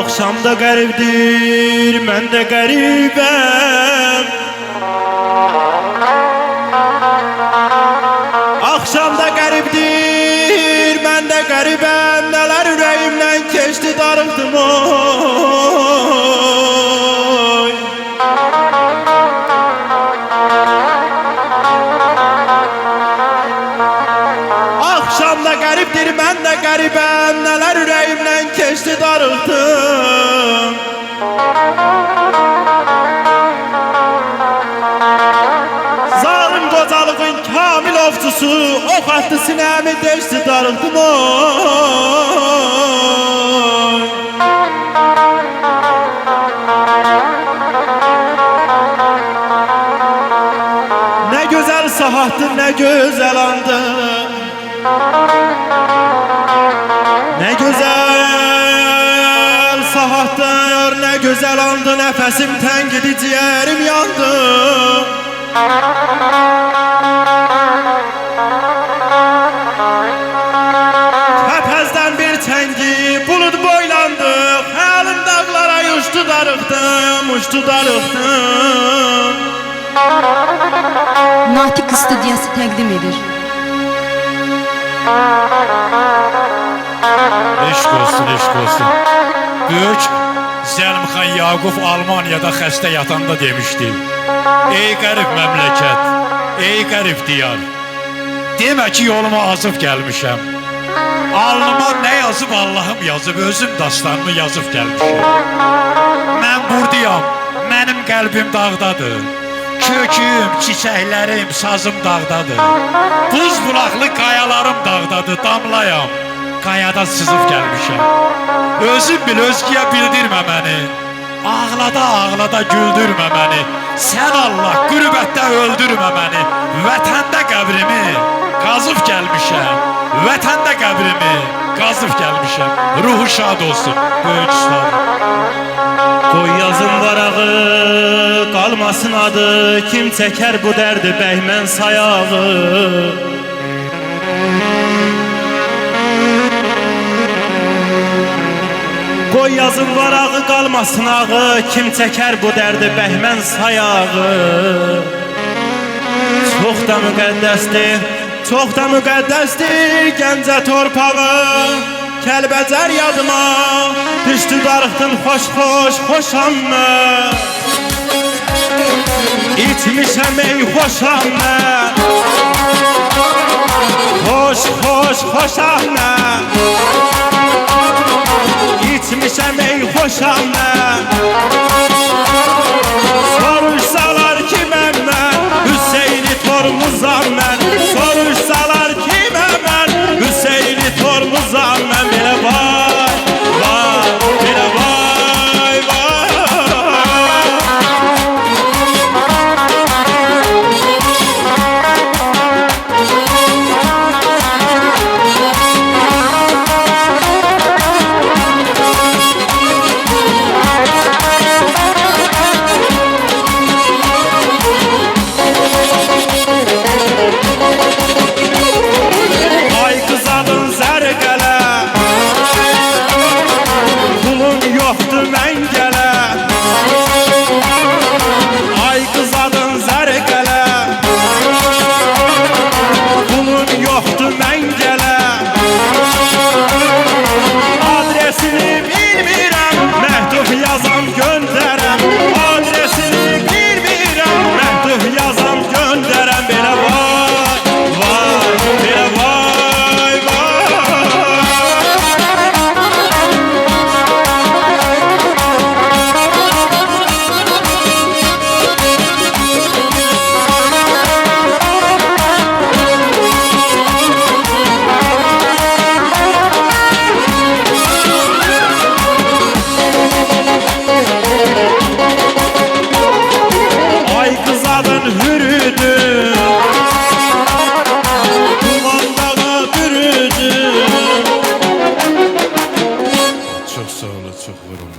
Akşamda garipdir, ben de garibem. Akşamda garipdir, ben de garibem. Neler yüreğimden keçti, darıldım oy. Akşamda gariptir, ben de garibem. Neler yüreğimden keçti, darıldım. Zalim qocalığın kamil ovçusu ok attı sinemi deşti, darıldım oy. Ne güzel sahattır, ne güzel andı. Ne güzel sahattır, ne güzel andı. Nefesim tengidi, ciğerim yandı. Tepezden bir tengi bulut boylandı. Hayalim dağlara uçtu, darıktım, uçtu, darıktım. Natiq studiyası təqdim edir. Eşq olsun, eşq olsun. Böyük Zəlmxan Yaqub Almaniyada xəstə yatanda demişdi: ey qərib məmləkət, ey qərib diyar, demə ki yoluma azıb gəlmişəm. Alnıma nə yazıb Allahım yazıb, özüm dastanımı yazıb gəlmişəm. Mən buradayam, mənim qəlbim dağdadır. Köküm, çiçəklərim, sazım dağdadır. Buz bulaqlı qayalarım dağdadır, damlayam. Qayada sızıb gəlmişəm. Özüm bil, özgəyə bildirmə məni. Ağlada, ağlada güldürmə məni. Sən Allah, qürbətdə öldürmə məni. Vətəndə qəbrimi qazıb gəlmişəm. Vətəndə qəbrimi qazıb gəlmişəm. Ruhu şad olsun, böyük ustad. Qoy yazın varağı, qalmasın adı. Kim çəkər bu dərdi, bəhmən sayağı. Qoy yazın varağı, qalmasın ağı. Kim çəkər bu dərdi, bəhmən sayağı. Çox da müqəddəsdir, çox da müqəddəsdir Gəncə torpağı. Kəlbəcər yadıma düşdü, darıxdın xoş xoş xoşam mən. İçmişəm ey xoşam mən. Xoş xoş xoşam mən. İçmişəm ey xoşam mən. Soruşsalar kiməm mən, Hüseyni Tormuzam mən. Soruşsalar kiməm mən, Hüseyni Tormuzam mən. Belə vay, vay, belə vay, vay. Ay qızadın zərqələ, pulun yoxdur mən gələ. Ay qızadın zərqələ, pulun yoxdur mən gələ. Adresini bilmirəm, məktub yazam göndərəm. Adresini bilmirəm, məktub yazam göndərəm. Belə vay, vay, belə vay, vay. Ay qızadın hürüdü, dumandağa bürüdü. Çox sağ olun, çox var olun.